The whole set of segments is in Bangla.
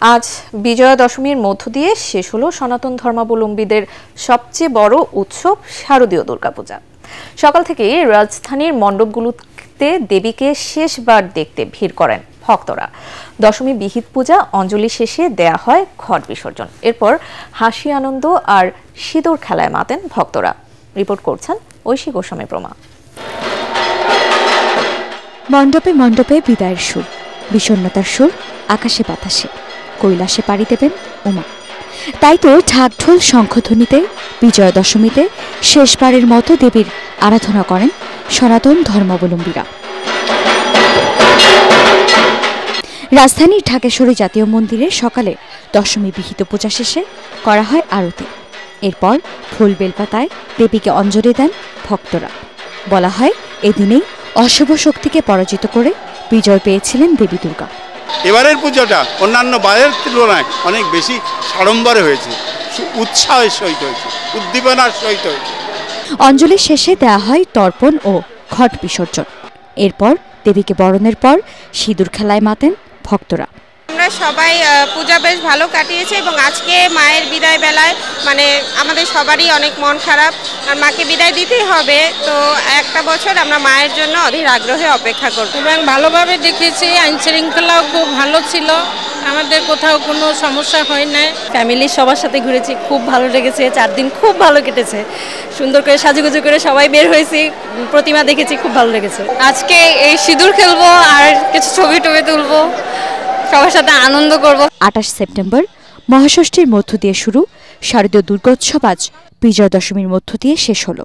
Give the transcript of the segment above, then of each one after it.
আজ বিজয়া দশমীর মধ্য দিয়ে শেষ হলো সনাতন ধর্মাবলম্বীদের সবচেয়ে বড় উৎসব শারদীয় দুর্গাপূজা। সকাল থেকেই রাজধানীর মণ্ডপগুলোতে দেবীকে শেষবার দেখতে ভিড় করেন ভক্তরা। দশমী বিহিত পূজা অঞ্জলি শেষে দেয়া হয় ঘট বিসর্জন। এরপর হাসি আনন্দ আর সিঁদুর খেলায় মাতেন ভক্তরা। রিপোর্ট করছেন ঐশী গোস্বামী প্রমা। মণ্ডপে মণ্ডপে বিদায়ের সুর, বিষণ্ণতার সুর আকাশে বাতাসে, কৈলাসে পাড়ি দেবেন উমা। তাই তো ঢাকঢোল শঙ্খধ্বনিতে বিজয়া দশমীতে শেষবারের মতো দেবীর আরাধনা করেন সনাতন ধর্মাবলম্বীরা। রাজধানীর ঢাকেশ্বরী জাতীয় মন্দিরে সকালে দশমী বিহিত পূজা শেষে করা হয় আরতি। এরপর ফুল বেলপাতায় দেবীকে অঞ্জলি দেন ভক্তরা। বলা হয় এদিনেই অশুভ শক্তিকে পরাজিত করে বিজয় পেয়েছিলেন দেবী দুর্গা। এবারের পুজোটা অন্যান্য বারের তুলনায় অনেক বেশি সাড়ম্বরে হয়েছে, উৎসাহের সহিত হয়েছে, উদ্দীপনার সহিত হয়েছে। অঞ্জলি শেষে দেয়া হয় তর্পণ ও ঘট বিসর্জন। এরপর দেবীকে বরণের পর সিঁদুর খেলায় মাতেন ভক্তরা। আমরা সবাই পূজা বেশ ভালো কাটিয়েছে এবং আজকে মায়ের বিদায় বেলায় আমাদের সবারই অনেক মন খারাপ, আর মাকে বিদায় দিতেই হবে। তো একটা বছর আমরা মায়ের জন্য অধীর আগ্রহে অপেক্ষা করব এবং ভালোভাবে দেখেছি। আইন শৃঙ্খলাও খুব ভালো ছিল, আমাদের কোথাও কোনো সমস্যা হয় না। ফ্যামিলির সবার সাথে ঘুরেছি, খুব ভালো লেগেছে। 4 দিন খুব ভালো কেটেছে, সুন্দর করে সাজুগুজু করে সবাই বের হয়েছি, প্রতিমা দেখেছি, খুব ভালো লেগেছে। আজকে এই সিঁদুর খেলবো আর কিছু ছবি টবি তুলবো, সবার সাথে আনন্দ করব। 28 সেপ্টেম্বর মহাষষ্ঠীর মধ্য দিয়ে শুরু শারদীয় দুর্গোৎসব আজ বিজয়া দশমীর মধ্য দিয়ে শেষ হলো।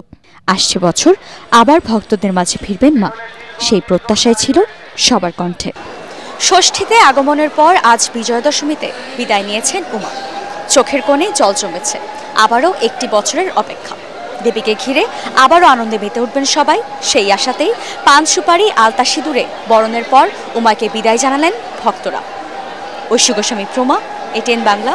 আসছে বছর আবার ভক্তদের মাঝে ফিরবেন মা, সেই প্রত্যাশাই ছিল সবার কণ্ঠে। ষষ্ঠীতে আগমনের পর আজ বিজয়া দশমীতে বিদায় নিয়েছেন উমা। চোখের কোণে জল জমেছে, আবারও একটি বছরের অপেক্ষা। দেবীকে ঘিরে আবারও আনন্দে মেতে উঠবেন সবাই, সেই আশাতেই পান সুপারি আলতা সিঁদুরে বরণের পর উমাকে বিদায় জানালেন ভক্তরা। ঐশী গোস্বামী প্রমা, ATN বাংলা।